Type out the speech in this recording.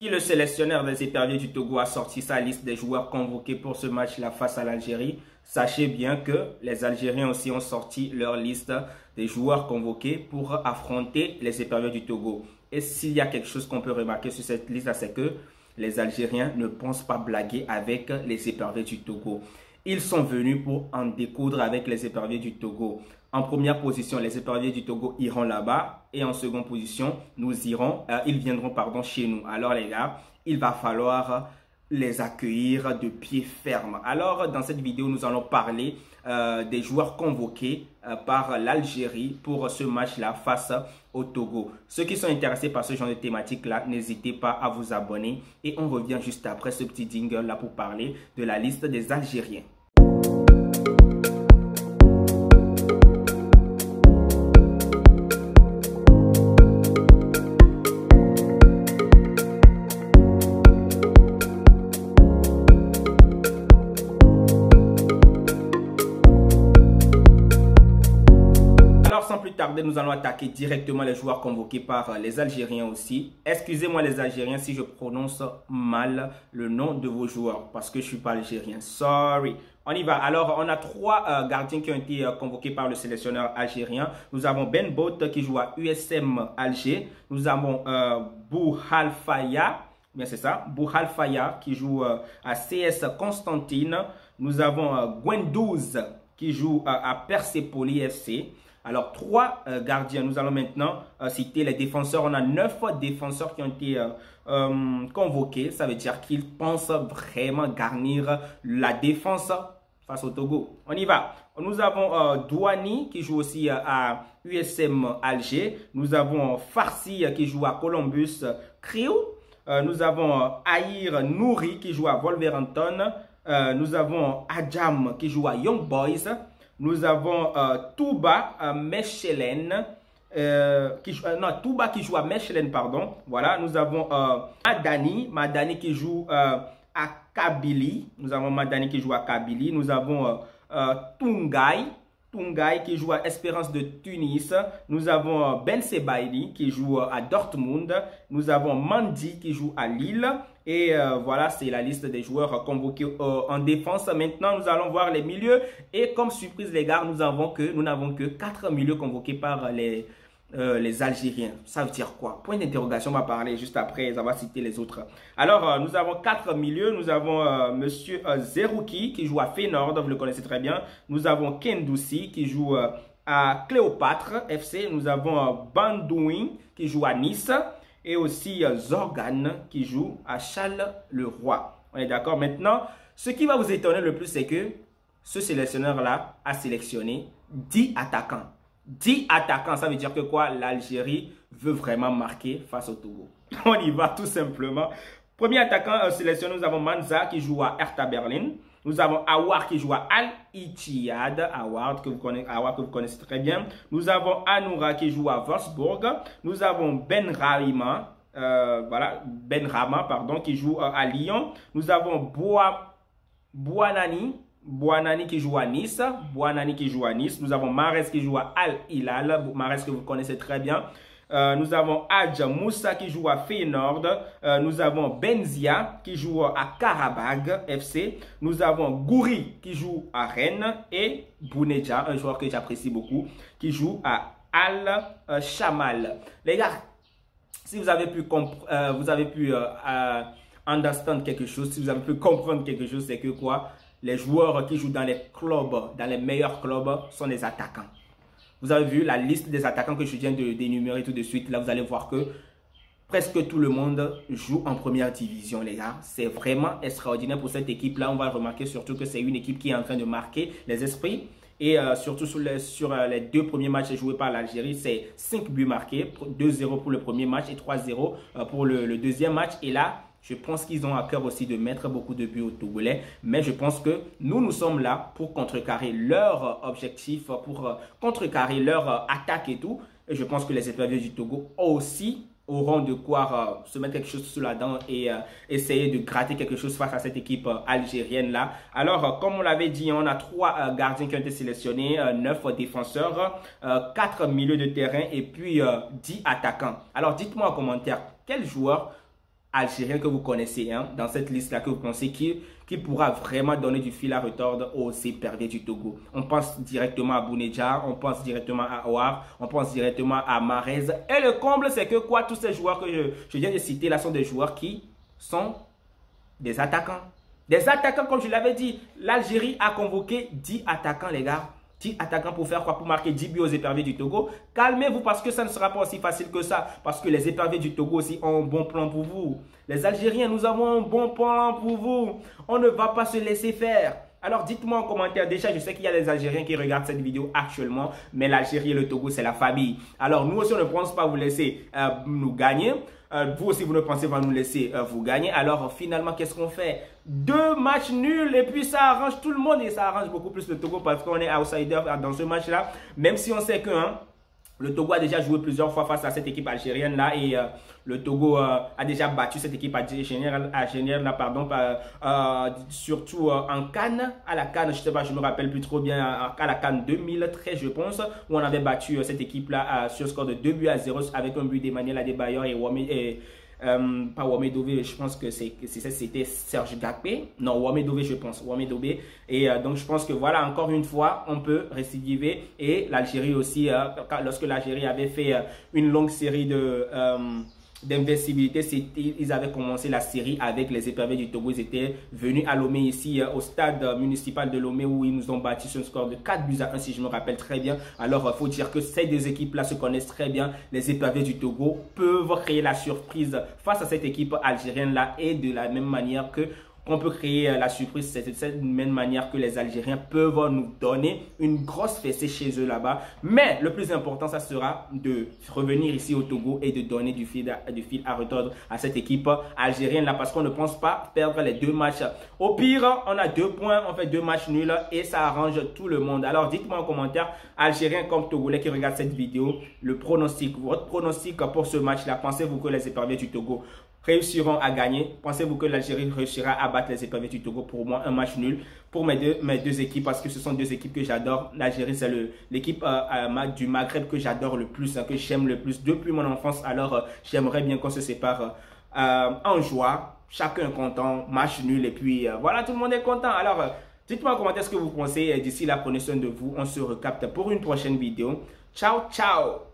Le sélectionneur des éperviers du Togo a sorti sa liste des joueurs convoqués pour ce match-là face à l'Algérie. Sachez bien que les Algériens aussi ont sorti leur liste des joueurs convoqués pour affronter les éperviers du Togo. Et s'il y a quelque chose qu'on peut remarquer sur cette liste, c'est que les Algériens ne pensent pas blaguer avec les éperviers du Togo. Ils sont venus pour en découdre avec les éperviers du Togo. En première position, les éperviers du Togo iront là-bas. Et en seconde position, ils viendront chez nous. Alors les gars, il va falloir les accueillir de pied ferme. Alors dans cette vidéo, nous allons parler des joueurs convoqués par l'Algérie pour ce match-là face au Togo. Ceux qui sont intéressés par ce genre de thématique-là, n'hésitez pas à vous abonner. Et on revient juste après ce petit jingle-là pour parler de la liste des Algériens. Nous allons attaquer directement les joueurs convoqués par les Algériens aussi. Excusez-moi les Algériens si je prononce mal le nom de vos joueurs parce que je ne suis pas algérien. Sorry. On y va. Alors, on a trois gardiens qui ont été convoqués par le sélectionneur algérien. Nous avons Ben Bolt qui joue à USM Alger. Nous avons Bouhalfaya. Bien, c'est ça. Bouhalfaya qui joue à CS Constantine. Nous avons Gwendouz qui joue à Persepolis FC. Alors, trois gardiens. Nous allons maintenant citer les défenseurs. On a 9 défenseurs qui ont été convoqués. Ça veut dire qu'ils pensent vraiment garnir la défense face au Togo. On y va. Nous avons Douani qui joue aussi à USM Alger. Nous avons Farsi qui joue à Columbus Crew. Nous avons Aïr Nouri qui joue à Wolverhampton. Nous avons Adjam qui joue à Young Boys. Nous avons Touba Mechelen, Touba qui joue à Mechelen, pardon. Voilà, nous avons Madani qui joue à Kabylie. Nous avons Madani qui joue à Kabylie. Nous avons Tungai qui joue à Espérance de Tunis. Nous avons Ben Sebaini qui joue à Dortmund. Nous avons Mandi qui joue à Lille. Et voilà, c'est la liste des joueurs convoqués en défense. Maintenant, nous allons voir les milieux. Et comme surprise, les gars, nous n'avons que 4 milieux convoqués par les Algériens. Ça veut dire quoi? Point d'interrogation, on va parler juste après. Ça va citer les autres. Alors, nous avons 4 milieux. Nous avons Monsieur Zerouki qui joue à Feyenoord. Vous le connaissez très bien. Nous avons Kendoussi qui joue à Cléopâtre FC. Nous avons Bandouin qui joue à Nice. Et aussi Zorgan qui joue à Charles-le-Roi. On est d'accord? Maintenant, ce qui va vous étonner le plus, c'est que ce sélectionneur-là a sélectionné 10 attaquants. 10 attaquants, ça veut dire que quoi? L'Algérie veut vraiment marquer face au Togo. On y va tout simplement. Premier attaquant sélectionné, nous avons Manza qui joue à Hertha Berlin. Nous avons Awar qui joue à Al-Ittihad, Awar que vous connaissez très bien. Nous avons Anoura qui joue à Wolfsburg. Nous avons Ben Rama qui joue à Lyon. Nous avons Bouanani qui joue à Nice. Nous avons Mahrez qui joue à Al-Hilal. Mahrez que vous connaissez très bien. Nous avons Hadj Moussa qui joue à Feyenoord. Nous avons Benzia qui joue à Karabag FC. Nous avons Gouri qui joue à Rennes. Et Bounedja, un joueur que j'apprécie beaucoup, qui joue à Al-Shamal. Les gars, si vous avez pu understand quelque chose, si vous avez pu comprendre quelque chose, c'est que quoi? Les joueurs qui jouent dans les clubs, dans les meilleurs clubs, sont des attaquants. Vous avez vu la liste des attaquants que je viens de d'énumérer tout de suite. Là, vous allez voir que presque tout le monde joue en première division, les gars. C'est vraiment extraordinaire pour cette équipe-là. On va remarquer surtout que c'est une équipe qui est en train de marquer les esprits. Et surtout sur les 2 premiers matchs joués par l'Algérie, c'est 5 buts marqués. 2-0 pour le premier match et 3-0 pour le deuxième match. Et là, je pense qu'ils ont à cœur aussi de mettre beaucoup de buts aux Togolais. Mais je pense que nous sommes là pour contrecarrer leur objectif, pour contrecarrer leur attaque et tout. Et je pense que les éperviers du Togo aussi auront de quoi se mettre quelque chose sous la dent et essayer de gratter quelque chose face à cette équipe algérienne-là. Alors, comme on l'avait dit, on a 3 gardiens qui ont été sélectionnés, 9 défenseurs, 4 milieux de terrain et puis 10 attaquants. Alors, dites-moi en commentaire, quel joueur algérien que vous connaissez, hein, dans cette liste-là que vous pensez qui pourra vraiment donner du fil à retordre aux éperviers du Togo. On pense directement à Bounedjah, on pense directement à Ouar, on pense directement à Marez. Et le comble, c'est que quoi, tous ces joueurs que je viens de citer là sont des joueurs qui sont des attaquants. Des attaquants, comme je l'avais dit, l'Algérie a convoqué 10 attaquants, les gars. 10 attaquants pour faire quoi? Pour marquer 10 buts aux éperviers du Togo. Calmez-vous parce que ça ne sera pas aussi facile que ça. Parce que les éperviers du Togo aussi ont un bon plan pour vous. Les Algériens, nous avons un bon plan pour vous. On ne va pas se laisser faire. Alors dites-moi en commentaire, déjà je sais qu'il y a des Algériens qui regardent cette vidéo actuellement, mais l'Algérie et le Togo c'est la famille. Alors nous aussi on ne pense pas vous laisser nous gagner, vous aussi vous ne pensez pas nous laisser vous gagner. Alors finalement qu'est-ce qu'on fait? 2 matchs nuls et puis ça arrange tout le monde et ça arrange beaucoup plus le Togo parce qu'on est outsider dans ce match là, même si on sait que... le Togo a déjà joué plusieurs fois face à cette équipe algérienne là et le Togo a déjà battu cette équipe algérienne là, pardon, surtout en CAN, à la CAN, je sais pas, je me rappelle plus trop bien, à la CAN 2013 je pense, où on avait battu cette équipe là sur score de 2-0 avec un but d'Emmanuel Adebayor et pas Wame Dové, je pense que c'était Serge Gakpé. Non, Wame Dové, je pense. Wame Dové. Et donc, je pense que voilà, encore une fois, on peut récidiver. Et l'Algérie aussi, lorsque l'Algérie avait fait une longue série d'invincibilité, ils avaient commencé la série avec les éperviers du Togo. Ils étaient venus à Lomé ici au stade municipal de Lomé où ils nous ont battu sur un score de 4-1 si je me rappelle très bien. Alors il faut dire que ces deux équipes là se connaissent très bien. Les éperviers du Togo peuvent créer la surprise face à cette équipe algérienne là et de la même manière que on peut créer la surprise, c'est de cette même manière que les Algériens peuvent nous donner une grosse fessée chez eux là-bas. Mais le plus important, ça sera de revenir ici au Togo et de donner du fil à retordre à cette équipe algérienne là parce qu'on ne pense pas perdre les 2 matchs. Au pire, on a 2 points, on fait 2 matchs nuls et ça arrange tout le monde. Alors dites-moi en commentaire, Algériens comme Togolais qui regardent cette vidéo, le pronostic, votre pronostic pour ce match là, pensez-vous que les éperviers du Togo réussiront à gagner? Pensez-vous que l'Algérie réussira à battre les éperviers du Togo? Pour moi, un match nul pour mes deux équipes parce que ce sont 2 équipes que j'adore. L'Algérie, c'est l'équipe du Maghreb que j'adore le plus, que j'aime le plus depuis mon enfance. Alors, j'aimerais bien qu'on se sépare en joie, chacun content, match nul et puis voilà, tout le monde est content. Alors, dites-moi en commentaire ce que vous pensez. D'ici là, prenez soin de vous. On se recapte pour une prochaine vidéo. Ciao, ciao!